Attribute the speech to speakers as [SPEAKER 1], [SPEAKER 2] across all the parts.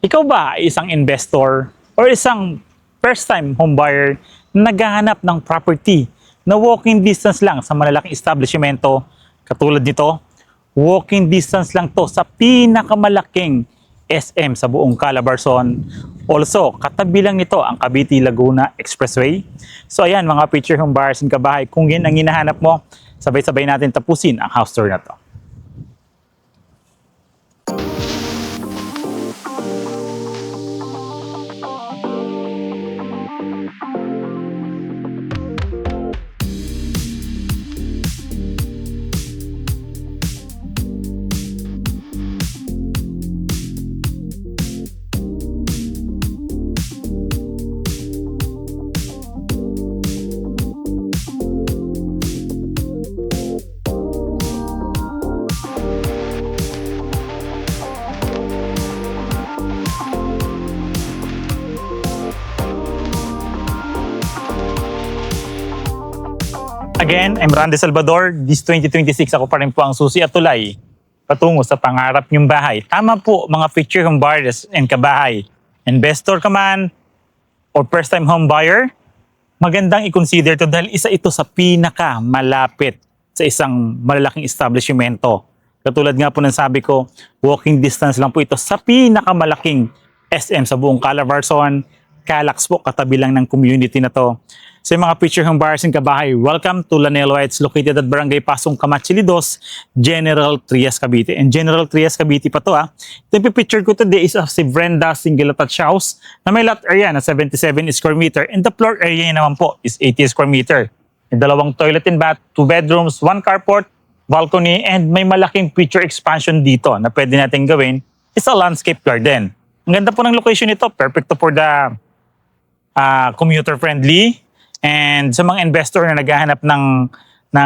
[SPEAKER 1] Ikaw ba ay isang investor or isang first-time homebuyer na naghahanap ng property na walking distance lang sa malalaking establishmento katulad nito? Walking distance lang to sa pinakamalaking SM sa buong Calabarzon. Also, katabi lang nito ang Cavite Laguna Expressway. So ayan mga future home buyers and kabahay, kung yun ang hinahanap mo, sabay-sabay natin tapusin ang house tour na to. Again, I'm Randy Salvador. This 2026 ako pa rin po ang susi at tulay patungo sa pangarap niyong bahay. Tama po mga future home buyers and kabahay. Investor ka man or first time home buyer, magandang i-consider to dahil isa ito sa pinaka malapit sa isang malalaking establishmento. Katulad nga po ng sabi ko, walking distance lang po ito sa pinakamalaking SM sa buong Calabarzon. Calax po, katabi lang ng community na to. So yung mga future home buyers and kabahay, welcome to Lanelo Heights, located at Barangay Pasong Camacho, Lidos, General Trias, Cavite. And General Trias, Cavite pa to ha. Ito yung picture ko today is of si Brenda single attached house na may lot area na 77 square meter and the floor area naman po is 80 square meter. May dalawang toilet and bath, 2 bedrooms, 1 carport, balcony, and may malaking future expansion dito na pwede natin gawin is a landscape garden. Ang ganda po ng location nito, perfect to for the commuter friendly. And sa mga investor na naghahanap ng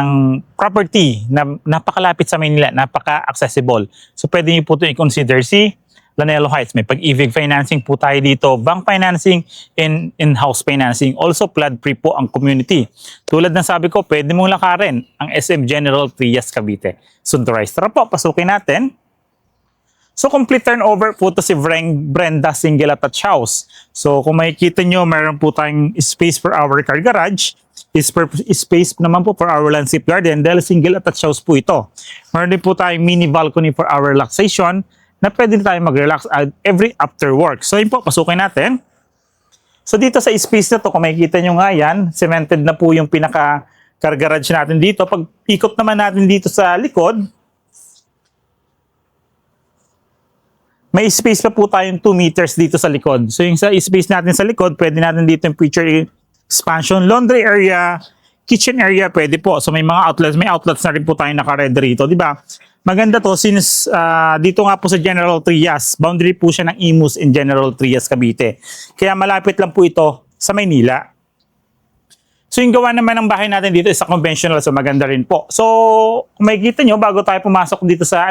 [SPEAKER 1] property na napakalapit sa Manila, napaka-accessible. So pwede niyo po ito i-consider si Lanelo Heights. May pag-EVIG financing po tayo dito, bank financing, and in-house financing. Also flood-free po ang community. Tulad ng sabi ko, pwede mong lakarin ang SM General Trias, Cavite. Sunrise. Tara po, pasukin natin. So complete turnover po ito si Brenda single attached house. So kung makikita nyo, mayroon po tayong space for our car garage. Space naman po for our landscape garden dahil single attached house po ito. Mayroon din po tayong mini balcony for our relaxation na pwede tayong mag-relax every after work. So yun po, pasukin natin. So dito sa space na to, kung makikita nyo nga yan, cemented na po yung pinaka car garage natin dito. Pag ikot naman natin dito sa likod, may space pa po tayong 2 meters dito sa likod. So yung sa space natin sa likod, pwede natin dito yung future expansion, laundry area, kitchen area, pwede po. So may mga outlets, may outlets na rin po tayo naka-red rito, di ba? Maganda to since dito nga po sa General Trias, boundary po siya ng Imus in General Trias, Cavite. Kaya malapit lang po ito sa Maynila. So yung gawa naman ng bahay natin dito is a conventional, so maganda rin po. So kung makikita nyo, bago tayo pumasok dito sa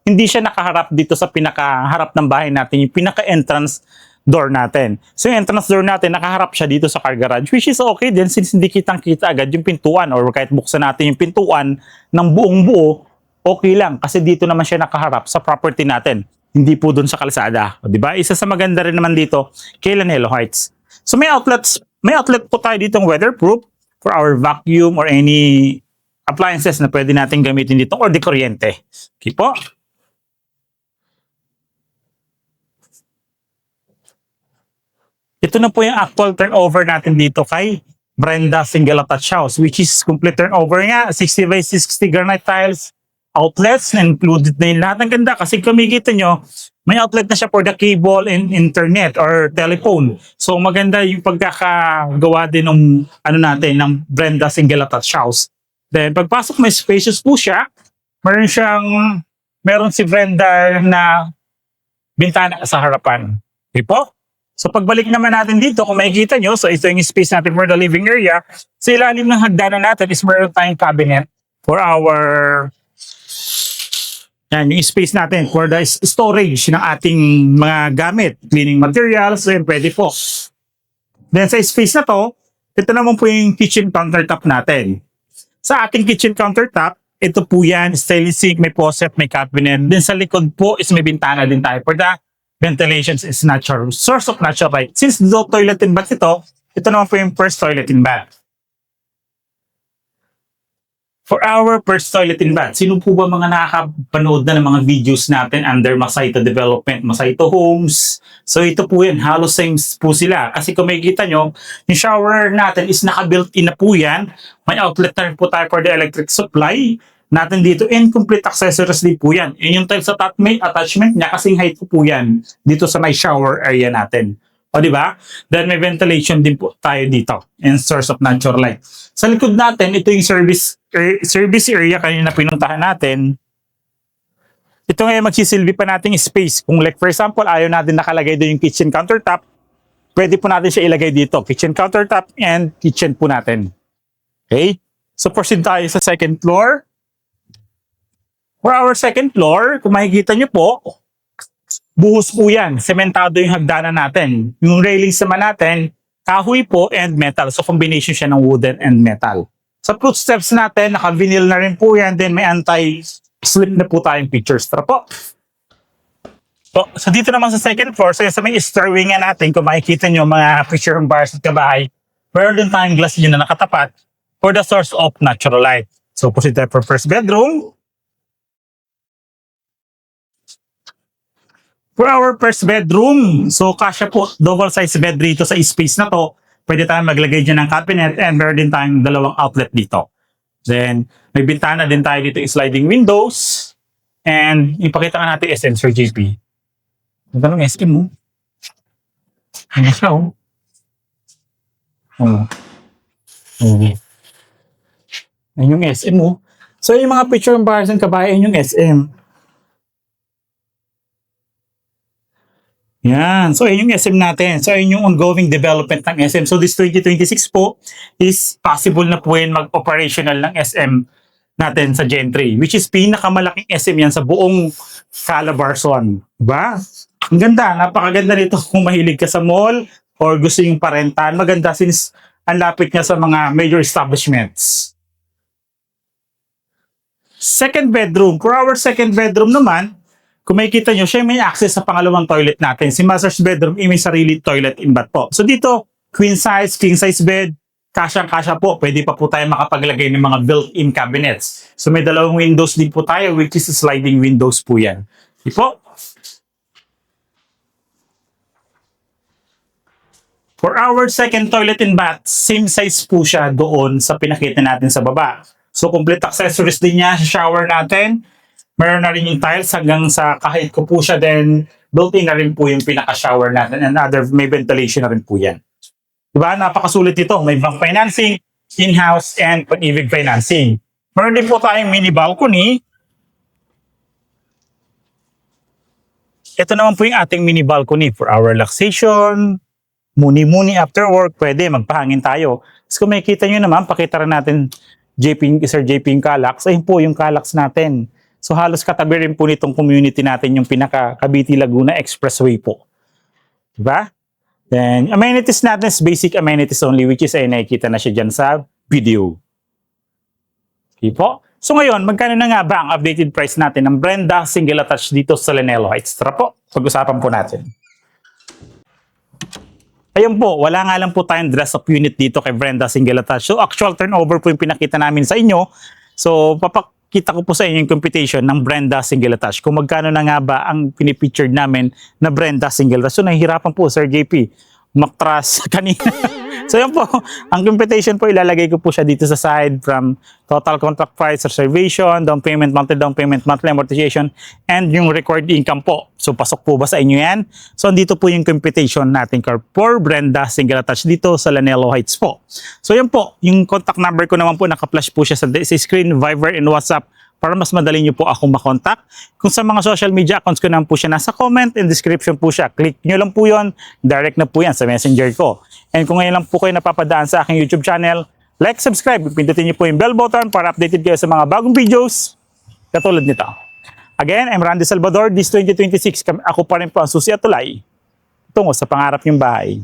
[SPEAKER 1] hindi siya nakaharap dito sa pinakaharap ng bahay natin, yung pinaka-entrance door natin. So yung entrance door natin, nakaharap siya dito sa car garage, which is okay din since hindi kitang-kita agad yung pintuan or kahit buksan natin yung pintuan ng buong buo, okay lang kasi dito naman siya nakaharap sa property natin. Hindi po doon sa kalsada. O, diba? Isa sa maganda rin naman dito kay Lanelo Heights. So may outlet po tayo dito weatherproof for our vacuum or any appliances na pwede natin gamitin dito or di kuryente. Okay po. Ito na po yung actual turnover natin dito kay Brenda single attached house, which is complete turnover nga, 60 by 60 granite tiles, outlets, included na yung lahat. Ang ganda kasi kumikita nyo, may outlet na siya for the cable and internet or telephone. So maganda yung pagkakagawa din ng ng Brenda single attached house. Then pagpasok may spacious po siya, meron si Brenda na bintana sa harapan. Okay po? So pagbalik naman natin dito, kung makikita nyo, so ito yung space natin for the living area. Sa ilalim ng hagdanan natin is meron tayong cabinet for our yung space natin for the storage ng ating mga gamit, cleaning materials, so yun, pwede po. Then sa space na to, ito naman po yung kitchen countertop natin. Sa ating kitchen countertop, ito po yan, stainless sink, may faucet, may cabinet. Then sa likod po is may bintana din tayo for the ventilation is natural, source of natural light. Since no toilet and bath ito naman po yung first toilet and bath. For our first toilet and bath, sino po ba mga nakakapanood na ng mga videos natin under Masaito Development, Masaito Homes? So ito po yan, halos same po sila. Kasi kung makikita nyo, yung shower natin is naka-built-in na po yan. May outlet na rin po tayo for the electric supply natin dito. And complete accessories din po yan. And yung tile sa top may attachment niya, kasing height po yan dito sa may shower area natin. O di ba? Then may ventilation din po tayo dito and source of natural light. Sa likod natin, ito yung service area kanina pinuntahan natin. Ito ngayon magsisilbi pa nating space. Kung like for example, ayaw natin nakalagay doon yung kitchen countertop, pwede po natin siya ilagay dito. Kitchen countertop and kitchen po natin. Okay? So proceed tayo sa second floor. For our second floor, kung makikita nyo po, buhos po yan. Sementado yung hagdanan natin. Yung railings naman natin, kahoy po and metal. So combination siya ng wooden and metal. Sa footsteps natin, naka-vinyl na rin po yan. Then may anti-slip na po tayong pictures. Tara po. So dito naman sa second floor, so sa may stairway nga natin, kung makikita nyo mga picture bars at kabahay, meron din tayong glass yun na nakatapat for the source of natural light. So proceed tayo for first bedroom. For our first bedroom, so kasya po, double size bed dito sa space na to. Pwede tayong maglagay dyan ng cabinet and meron din tayong dalawang outlet dito. Then, may bintana din tayo dito, sliding windows. And, ipakita ka natin SM, Sir JP. Ang tanong SM mo. Ano siya, oh. Ayun yung SM mo. So, yung mga picture ng bars and kabayan yung SM. Yan. So, ayun yung SM natin. So, ayun yung ongoing development ng SM. So, this 2026 po is possible na po yun mag-operational ng SM natin sa Gen 3, which is pinakamalaking SM yan sa buong Calabarzon. Diba? Ang ganda. Napakaganda nito kung mahilig ka sa mall or gusto yung parentan. Maganda since ang lapit niya sa mga major establishments. Second bedroom. For our second bedroom naman, kung makikita nyo, siya may access sa pangalawang toilet natin. Si master's bedroom, may sarili toilet in bath po. So dito, queen size, king size bed, kasyang-kasya po. Pwede pa po tayo makapaglagay ng mga built-in cabinets. So may dalawang windows din po tayo, which is sliding windows po yan. Di po. For our second toilet and bath, same size po siya doon sa pinakita natin sa baba. So complete accessories din niya sa shower natin. Meron na rin yung tiles hanggang sa kahit ko po siya, then built-in na rin po yung pinaka-shower natin and other, may ventilation na rin po yan. Diba? Napakasulit ito. May bank financing, in-house, and pag-ibig financing. Meron din po tayong mini balcony. Ito naman po yung ating mini balcony for our relaxation. Muni-muni after work, pwede magpahangin tayo. So kung makikita nyo naman, pakita rin natin Sir JP yung Calax. Ayun po yung Calax natin. So halos katabi rin po nitong community natin yung pinaka Cavite Laguna Expressway po. Diba? Then amenities natin is basic amenities only, which is ay nakikita na siya dyan sa video. Okay po? So ngayon, magkano na nga ba ang updated price natin ng Brenda Single Attached dito sa Lanelo Heights? Tara po, pag-usapan po natin. Ayun po, wala nga lang po tayong dress-up unit dito kay Brenda Single Attached. So actual turnover po yung pinakita namin sa inyo. So papakita ko po sa inyo yung computation ng Brenda Single Attached. Kung magkano na nga ba ang pinipictured namin na Brenda Single Attached. So nahihirapan po, Sir JP. Maktras kanina. So yun po, ang computation po ilalagay ko po siya dito sa side from total contract price, reservation, down payment, monthly amortization, and yung required income po. So pasok po ba sa inyo yan? So dito po yung computation natin for Brenda Single Attached dito sa Lanelo Heights po. So yun po, yung contact number ko naman po, naka-flash po siya sa screen, Viber and WhatsApp, para mas madali nyo po akong makontak. Kung sa mga social media accounts ko naman po siya, nasa comment and description po siya. Click nyo lang po yon, direct na po yan sa messenger ko. And kung ngayon lang po kayo napapadaan sa aking YouTube channel, like, subscribe, pindutin nyo po yung bell button para updated kayo sa mga bagong videos katulad nito. Again, I'm Randy Salvador. This 2026, ako pa rin po ang susi at tulay tungo sa pangarap yung bahay.